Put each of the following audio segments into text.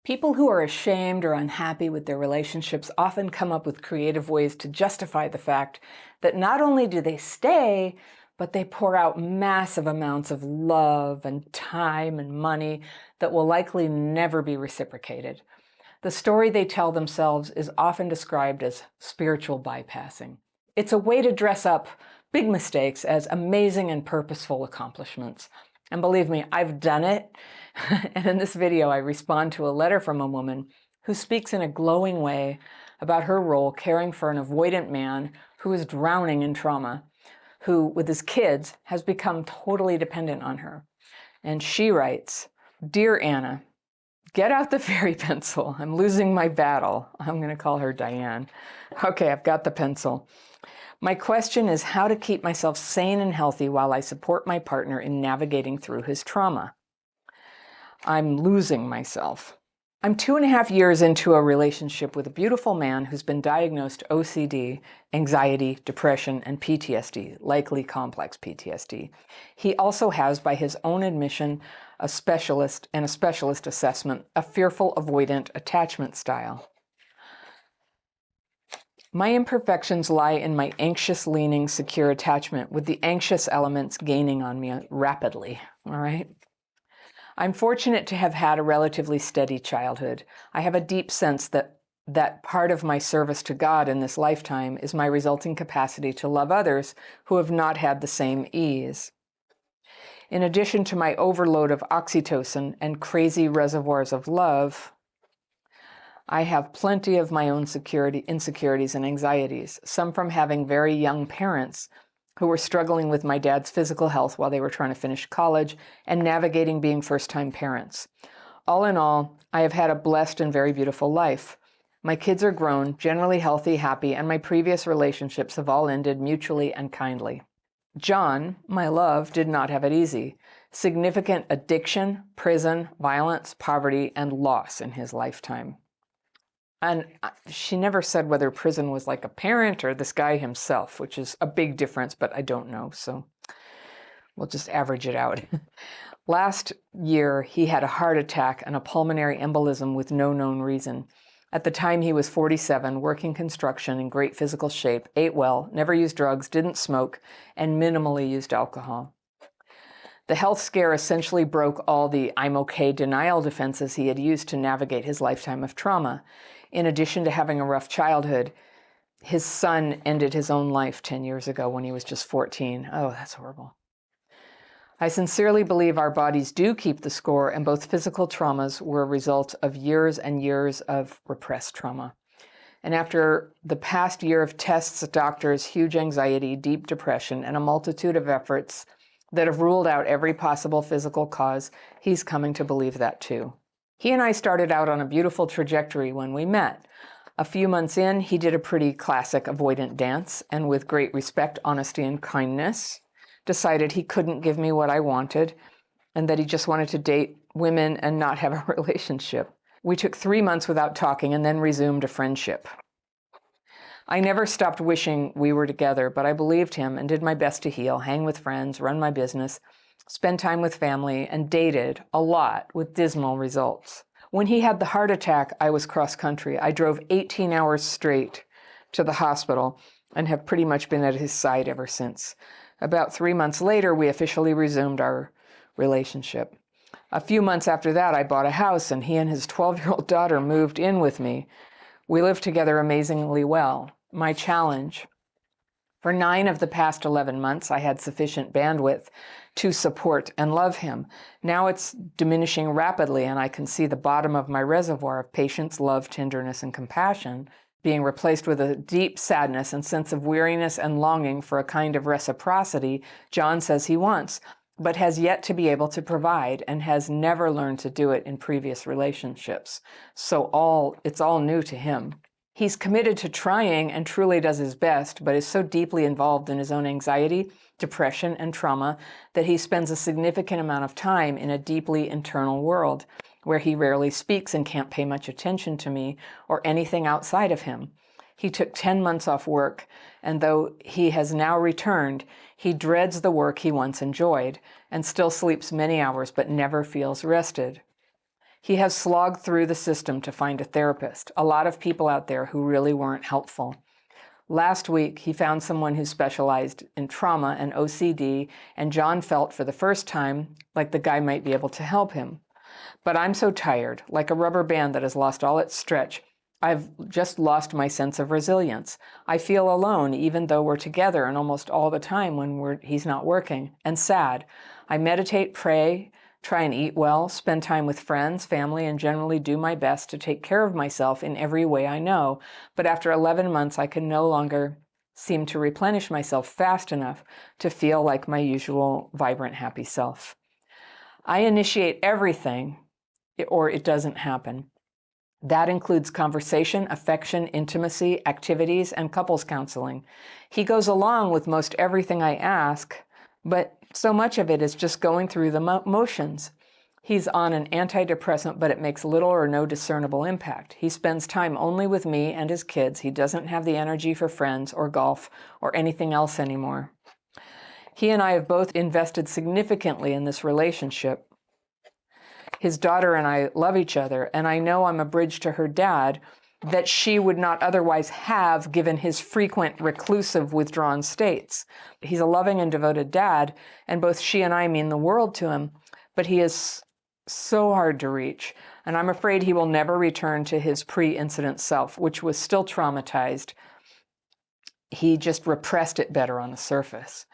People who are ashamed or unhappy with their relationships often come up with creative ways to justify the fact that not only do they stay, but they pour out massive amounts of love and time and money that will likely never be reciprocated. The story they tell themselves is often described as spiritual bypassing. It's a way to dress up big mistakes as amazing and purposeful accomplishments. And believe me, I've done it. And in this video, I respond to a letter from a woman who speaks in a glowing way about her role caring for an avoidant man who is drowning in trauma, who, with his kids, has become totally dependent on her. And she writes, "Dear Anna, get out the fairy pencil. I'm losing my battle." I'm going to call her Diane. Okay, I've got the pencil. "My question is how to keep myself sane and healthy while I support my partner in navigating through his trauma. I'm losing myself. I'm 2.5 years into a relationship with a beautiful man who's been diagnosed OCD, anxiety, depression, and PTSD, likely complex PTSD. He also has, by his own admission, a specialist assessment, a fearful avoidant attachment style. My imperfections lie in my anxious-leaning, secure attachment, with the anxious elements gaining on me rapidly, all right? I'm fortunate to have had a relatively steady childhood. I have a deep sense that part of my service to God in this lifetime is my resulting capacity to love others who have not had the same ease. In addition to my overload of oxytocin and crazy reservoirs of love, I have plenty of my own insecurities and anxieties, some from having very young parents who were struggling with my dad's physical health while they were trying to finish college and navigating being first-time parents. All in all, I have had a blessed and very beautiful life. My kids are grown, generally healthy, happy, and my previous relationships have all ended mutually and kindly. John, my love, did not have it easy. Significant addiction, prison, violence, poverty, and loss in his lifetime." And she never said whether prison was like a parent or this guy himself, which is a big difference, but I don't know, so we'll just average it out. Last year, he had a heart attack and a pulmonary embolism with no known reason. At the time, he was 47, working construction, in great physical shape, ate well, never used drugs, didn't smoke, and minimally used alcohol. The health scare essentially broke all the "I'm okay" denial defenses he had used to navigate his lifetime of trauma. In addition to having a rough childhood, his son ended his own life 10 years ago when he was just 14. Oh, that's horrible. I sincerely believe our bodies do keep the score, and both physical traumas were a result of years and years of repressed trauma. And after the past year of tests, doctors, huge anxiety, deep depression, and a multitude of efforts that have ruled out every possible physical cause, he's coming to believe that too. He and I started out on a beautiful trajectory when we met. A few months in, he did a pretty classic avoidant dance, and with great respect, honesty, and kindness, decided he couldn't give me what I wanted, and that he just wanted to date women and not have a relationship. We took 3 months without talking and then resumed a friendship. I never stopped wishing we were together, but I believed him and did my best to heal, hang with friends, run my business, spend time with family, and dated a lot with dismal results. When he had the heart attack, I was cross-country. I drove 18 hours straight to the hospital and have pretty much been at his side ever since. About 3 months later, we officially resumed our relationship. A few months after that, I bought a house, and he and his 12-year-old daughter moved in with me. We live together amazingly well. My challenge: for 9 of the past 11 months, I had sufficient bandwidth to support and love him. Now it's diminishing rapidly, and I can see the bottom of my reservoir of patience, love, tenderness, and compassion being replaced with a deep sadness and sense of weariness and longing for a kind of reciprocity John says he wants, but has yet to be able to provide and has never learned to do it in previous relationships. So it's all new to him. He's committed to trying and truly does his best, but is so deeply involved in his own anxiety, depression, and trauma that he spends a significant amount of time in a deeply internal world where he rarely speaks and can't pay much attention to me or anything outside of him. He took 10 months off work, and though he has now returned, he dreads the work he once enjoyed and still sleeps many hours but never feels rested. He has slogged through the system to find a therapist. A lot of people out there who really weren't helpful. Last week, he found someone who specialized in trauma and OCD, and John felt for the first time like the guy might be able to help him. But I'm so tired, like a rubber band that has lost all its stretch. I've just lost my sense of resilience. I feel alone, even though we're together, and almost all the time when he's not working, and sad. I meditate, pray, try and eat well, spend time with friends, family, and generally do my best to take care of myself in every way I know. But after 11 months, I can no longer seem to replenish myself fast enough to feel like my usual vibrant, happy self. I initiate everything, or it doesn't happen. That includes conversation, affection, intimacy, activities, and couples counseling. He goes along with most everything I ask, but so much of it is just going through the motions. He's on an antidepressant, but it makes little or no discernible impact. He spends time only with me and his kids. He doesn't have the energy for friends or golf or anything else anymore. He and I have both invested significantly in this relationship. His daughter and I love each other, and I know I'm a bridge to her dad that she would not otherwise have given his frequent reclusive withdrawn states. He's a loving and devoted dad, and both she and I mean the world to him, but he is so hard to reach, and I'm afraid he will never return to his pre-incident self, which was still traumatized. He just repressed it better on the surface.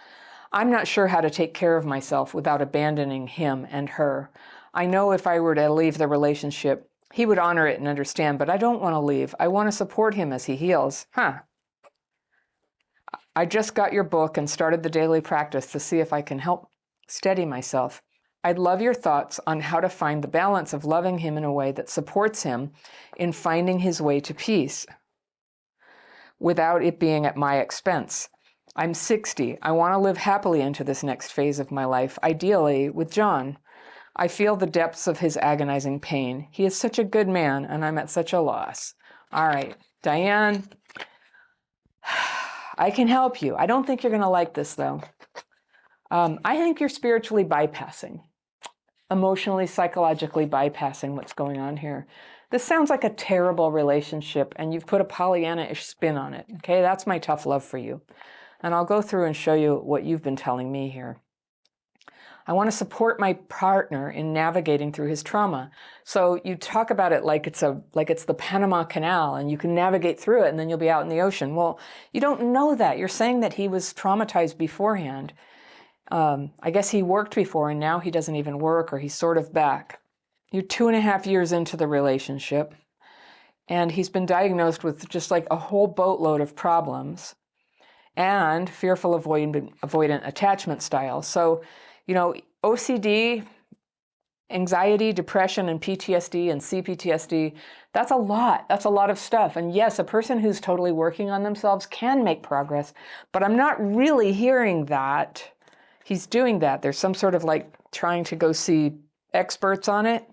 I'm not sure how to take care of myself without abandoning him and her. I know if I were to leave the relationship, he would honor it and understand, but I don't want to leave. I want to support him as he heals. I just got your book and started the daily practice to see if I can help steady myself. I'd love your thoughts on how to find the balance of loving him in a way that supports him in finding his way to peace without it being at my expense. I'm 60. I want to live happily into this next phase of my life, ideally with John. I feel the depths of his agonizing pain. He is such a good man, and I'm at such a loss. All right, Diane, I can help you. I don't think you're going to like this, though. I think you're spiritually bypassing, emotionally, psychologically bypassing what's going on here. This sounds like a terrible relationship, and you've put a Pollyanna-ish spin on it. Okay, that's my tough love for you. And I'll go through and show you what you've been telling me here. I want to support my partner in navigating through his trauma. So you talk about it like it's the Panama Canal, and you can navigate through it, and then you'll be out in the ocean. Well, you don't know that. You're saying that he was traumatized beforehand. I guess he worked before, and now he doesn't even work, or he's sort of back. You're 2.5 years into the relationship, and he's been diagnosed with just like a whole boatload of problems and fearful avoidant attachment style. So, OCD, anxiety, depression, and PTSD and CPTSD, that's a lot. That's a lot of stuff. And yes, a person who's totally working on themselves can make progress, but I'm not really hearing that he's doing that. There's some sort of like trying to go see experts on it.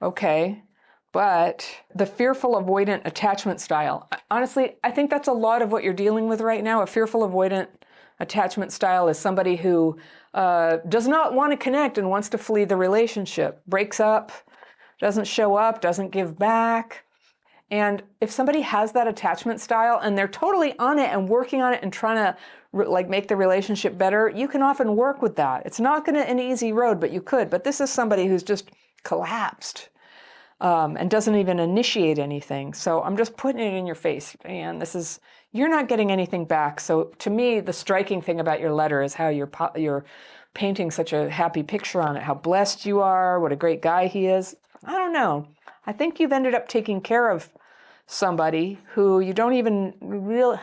Okay. But the fearful avoidant attachment style, honestly, I think that's a lot of what you're dealing with right now. A fearful avoidant attachment style is somebody who does not want to connect and wants to flee the relationship, breaks up, doesn't show up, doesn't give back. And if somebody has that attachment style and they're totally on it and working on it and trying to make the relationship better, you can often work with that. It's not going to an easy road, but you could. But this is somebody who's just collapsed and doesn't even initiate anything. So I'm just putting it in your face, and you're not getting anything back. So to me, the striking thing about your letter is how you're painting such a happy picture on it, how blessed you are, what a great guy he is. I don't know. I think you've ended up taking care of somebody who you don't even really,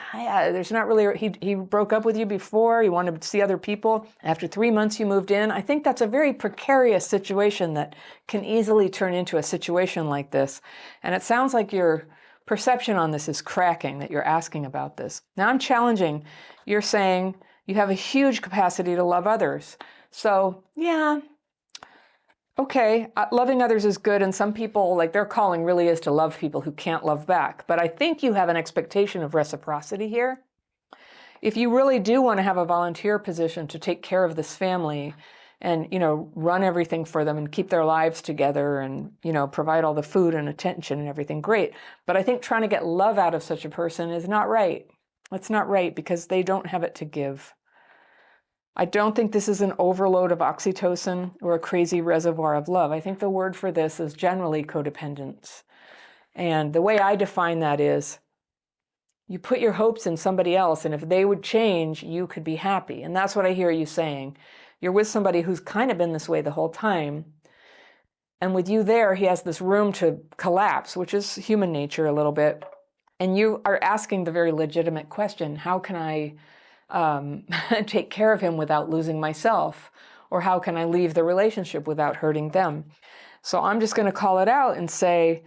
he broke up with you before, you wanted to see other people. After 3 months you moved in. I think that's a very precarious situation that can easily turn into a situation like this. And it sounds like your perception on this is cracking, that you're asking about this. Now I'm challenging. You're saying you have a huge capacity to love others. So yeah, okay, loving others is good, and some people, like their calling really is to love people who can't love back. But I think you have an expectation of reciprocity here. If you really do want to have a volunteer position to take care of this family and, run everything for them and keep their lives together and, provide all the food and attention and everything. Great. But I think trying to get love out of such a person is not right. It's not right because they don't have it to give. I don't think this is an overload of oxytocin or a crazy reservoir of love. I think the word for this is generally codependence. And the way I define that is you put your hopes in somebody else, and if they would change, you could be happy. And that's what I hear you saying. You're with somebody who's kind of been this way the whole time. And with you there, he has this room to collapse, which is human nature a little bit. And you are asking the very legitimate question, how can I take care of him without losing myself? Or how can I leave the relationship without hurting them? So I'm just going to call it out and say,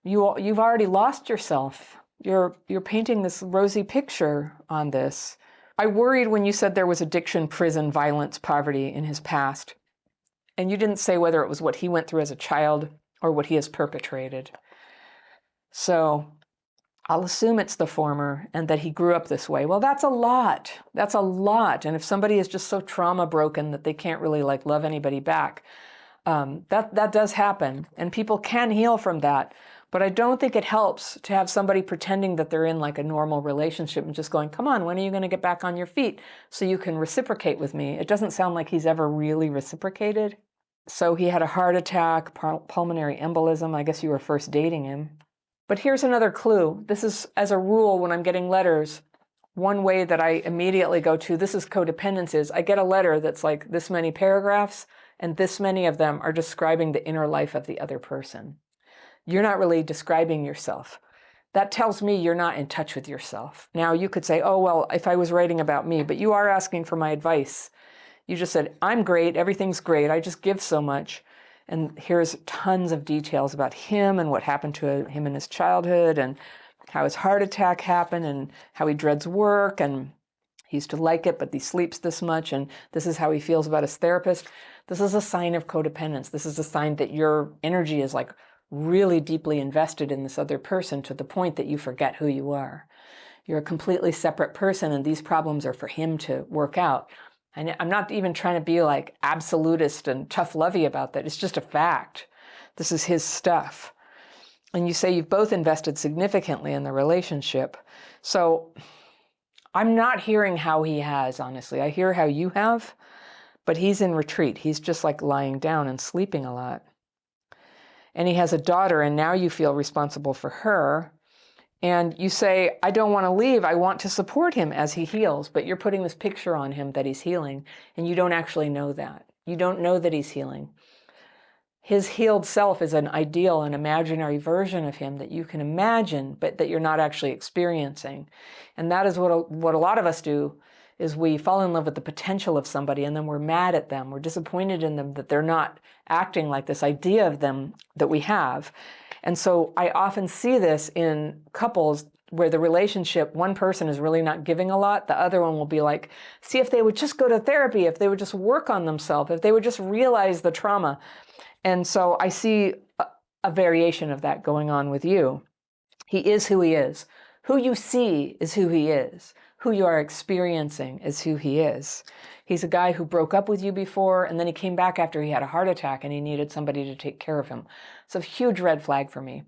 you've already lost yourself. You're painting this rosy picture on this. I worried when you said there was addiction, prison, violence, poverty in his past. And you didn't say whether it was what he went through as a child or what he has perpetrated. So I'll assume it's the former and that he grew up this way. Well, that's a lot. That's a lot. And if somebody is just so trauma broken that they can't really love anybody back, that does happen. And people can heal from that. But I don't think it helps to have somebody pretending that they're in a normal relationship and just going, come on, when are you going to get back on your feet so you can reciprocate with me? It doesn't sound like he's ever really reciprocated. So he had a heart attack, pulmonary embolism. I guess you were first dating him. But here's another clue. This is, as a rule, when I'm getting letters, one way that I immediately go to, this is codependence, is I get a letter that's this many paragraphs, and this many of them are describing the inner life of the other person. You're not really describing yourself. That tells me you're not in touch with yourself. Now, you could say, oh, well, if I was writing about me, but you are asking for my advice. You just said, I'm great, everything's great, I just give so much. And here's tons of details about him and what happened to him in his childhood and how his heart attack happened and how he dreads work and he used to like it, but he sleeps this much. And this is how he feels about his therapist. This is a sign of codependence. This is a sign that your energy is really deeply invested in this other person to the point that you forget who you are. You're a completely separate person and these problems are for him to work out. And I'm not even trying to be absolutist and tough-lovey about that. It's just a fact. This is his stuff. And you say you've both invested significantly in the relationship. So I'm not hearing how he has, honestly. I hear how you have, but he's in retreat. He's just lying down and sleeping a lot. And he has a daughter, and now you feel responsible for her. And you say, I don't want to leave. I want to support him as he heals. But you're putting this picture on him that he's healing. And you don't actually know that. You don't know that he's healing. His healed self is an ideal, an imaginary version of him that you can imagine, but that you're not actually experiencing. And that is what a lot of us do, is we fall in love with the potential of somebody and then we're mad at them. We're disappointed in them that they're not acting like this idea of them that we have. And so I often see this in couples where the relationship, one person is really not giving a lot. The other one will be see if they would just go to therapy, if they would just work on themselves, if they would just realize the trauma. And so I see a variation of that going on with you. He is who he is. Who you see is who he is. Who you are experiencing is who he is. He's a guy who broke up with you before, and then he came back after he had a heart attack and he needed somebody to take care of him. It's a huge red flag for me.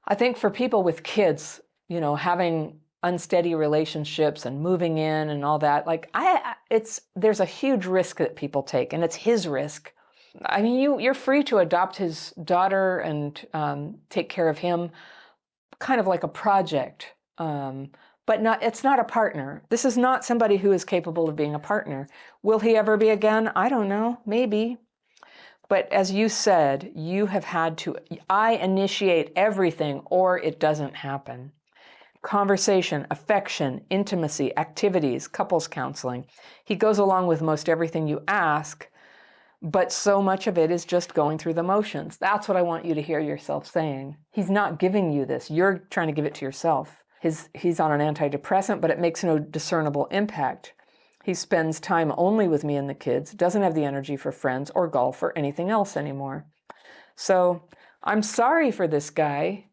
I think for people with kids, having unsteady relationships and moving in and all that, there's a huge risk that people take, and it's his risk. I mean, you're free to adopt his daughter and take care of him, kind of like a project. But it's not a partner. This is not somebody who is capable of being a partner. Will he ever be again? I don't know, maybe. But as you said, you have had to, I initiate everything or it doesn't happen. Conversation, affection, intimacy, activities, couples counseling. He goes along with most everything you ask, but so much of it is just going through the motions. That's what I want you to hear yourself saying. He's not giving you this. You're trying to give it to yourself. He's on an antidepressant, but it makes no discernible impact. He spends time only with me and the kids, doesn't have the energy for friends or golf or anything else anymore. So I'm sorry for this guy,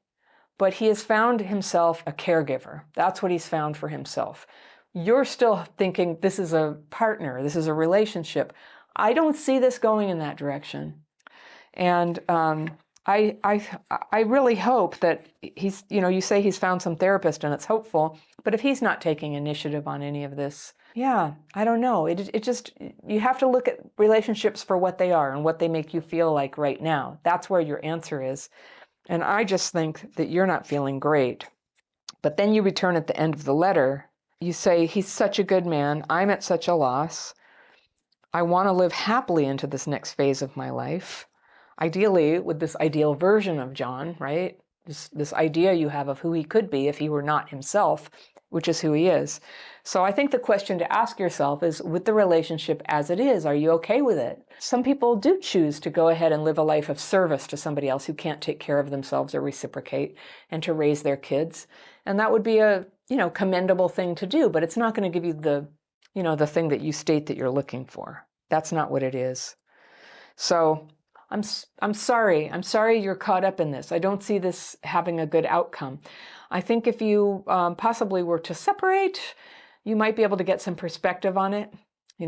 but he has found himself a caregiver. That's what he's found for himself. You're still thinking this is a partner, this is a relationship. I don't see this going in that direction. And I really hope that he's, you say he's found some therapist and it's hopeful, but if he's not taking initiative on any of this, yeah, I don't know. It just, you have to look at relationships for what they are and what they make you feel like right now. That's where your answer is. And I just think that you're not feeling great. But then you return at the end of the letter, you say, he's such a good man. I'm at such a loss. I want to live happily into this next phase of my life. Ideally, with this ideal version of John, right? This idea you have of who he could be if he were not himself, which is who he is. So I think the question to ask yourself is, with the relationship as it is, are you okay with it? Some people do choose to go ahead and live a life of service to somebody else who can't take care of themselves or reciprocate, and to raise their kids. And that would be a, commendable thing to do, but it's not going to give you the, the thing that you state that you're looking for. That's not what it is. So I'm sorry. I'm sorry you're caught up in this. I don't see this having a good outcome. I think if you possibly were to separate, you might be able to get some perspective on it.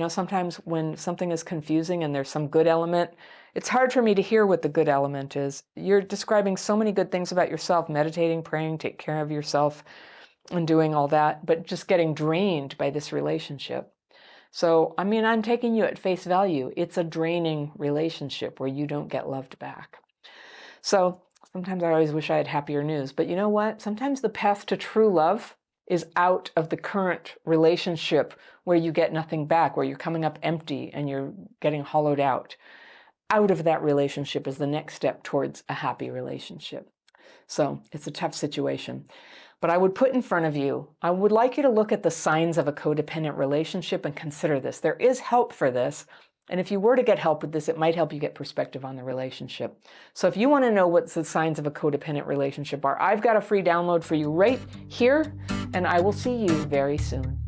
Sometimes when something is confusing and there's some good element, it's hard for me to hear what the good element is. You're describing so many good things about yourself, meditating, praying, take care of yourself, and doing all that, but just getting drained by this relationship. So, I'm taking you at face value. It's a draining relationship where you don't get loved back. So sometimes I always wish I had happier news, but you know what? Sometimes the path to true love is out of the current relationship where you get nothing back, where you're coming up empty and you're getting hollowed out. Out of that relationship is the next step towards a happy relationship. So it's a tough situation. But I would put in front of you, I would like you to look at the signs of a codependent relationship and consider this. There is help for this. And if you were to get help with this, it might help you get perspective on the relationship. So if you want to know what the signs of a codependent relationship are, I've got a free download for you right here, and I will see you very soon.